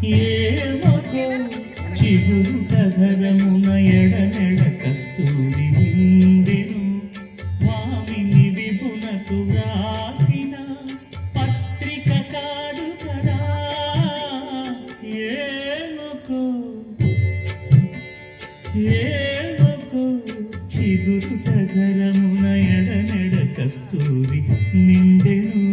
ఏమకో చిగురుటధరమున ఎడనెడ కస్తూరి నిండెను వామిని విభునకు వ్రాసిన పత్రిక కాదు కదా. ఏమకో చిగురుటధరమున ఎడనెడ కస్తూరి నిండెను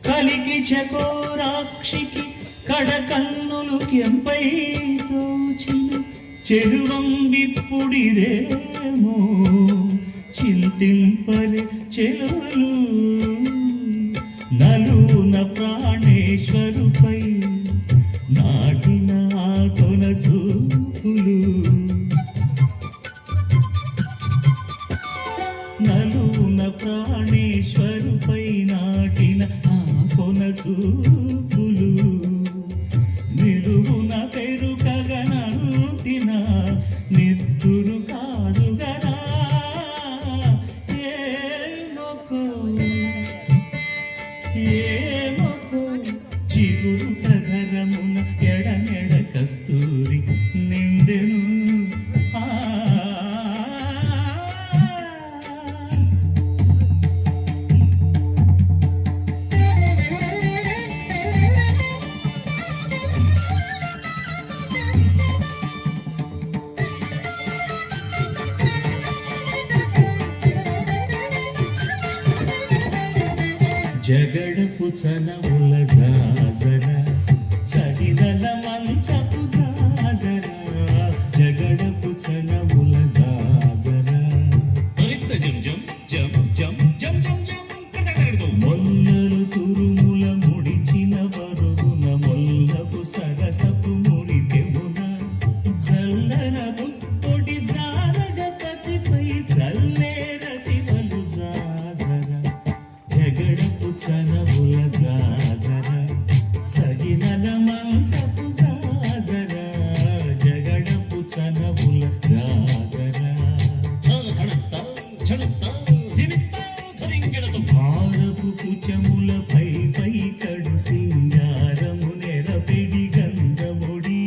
కలికి చకోరాక్షికి కడకన్నులు కెంపై తోచిన చెడువంబిప్పుడిదేమో చింతింపలే చెలువలు నలున ప్రాణేశ్వరుపై నాటిన కొన చూపులు నలున ప్రాణేశ్వరుపై నాటిన కొన చూపులు నిలువున పెరుకగనంటిన నెత్తురు కాదుగరా. ఏమకో చిగురుటధరమున ఎడనెడ కస్తూరి నిండెను. జగడపు చనముల జాజర సగిదల మంచపు జాజర జగడపు చనముల జాజర మొల్లలు తురుముల ముడిచిన బరుగున మొల్లపు సరసపు ముడితెమున జల్లన బుప్పొడి జారగపతిపై జల్లేరతి వలు జాజర జగడపు చనముల జాజర సగినల మంచపు జాజర జగడపు చనముల జాజర భారపు కుచముల పై పై కడు సింగారము నెరపెడి గంధముడి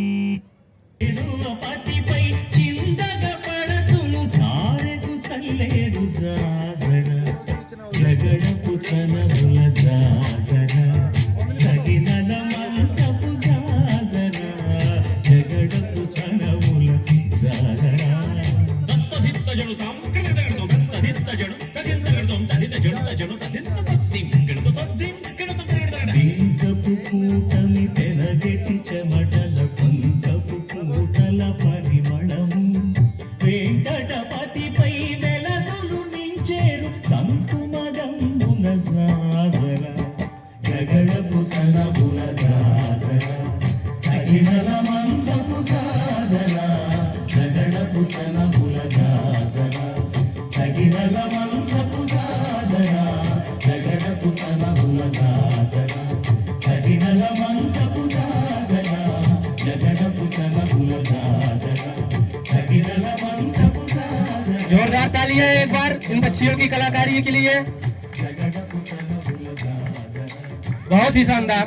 పతిపై చిందగ పడతులు సారెకు చల్లేరు జాజర జగడపు చనముల జాజర సగినల మంచపు జాజర జగడపు చనముల జాజర పింకపు కూటమి తెనగెట్టి చెమటల పంకపు కూటల పరిమళము వెంకటపతిపై వెలదులు నించేరు సంకుమదంబున జాజర జగడపు చనముల జాజర సగినల మంచపు జాజర జగడపు చనముల జాజర సగినల మంచపు జాజర జగడపు చనముల జాజర సగినల మంచపు జాజర జగడపు చనముల జాజర సగినల మంచపు జాజర. जोरदार तालियां एक बार इन बच्चियों की कलाकारी के लिए। बहुत ही शानदार।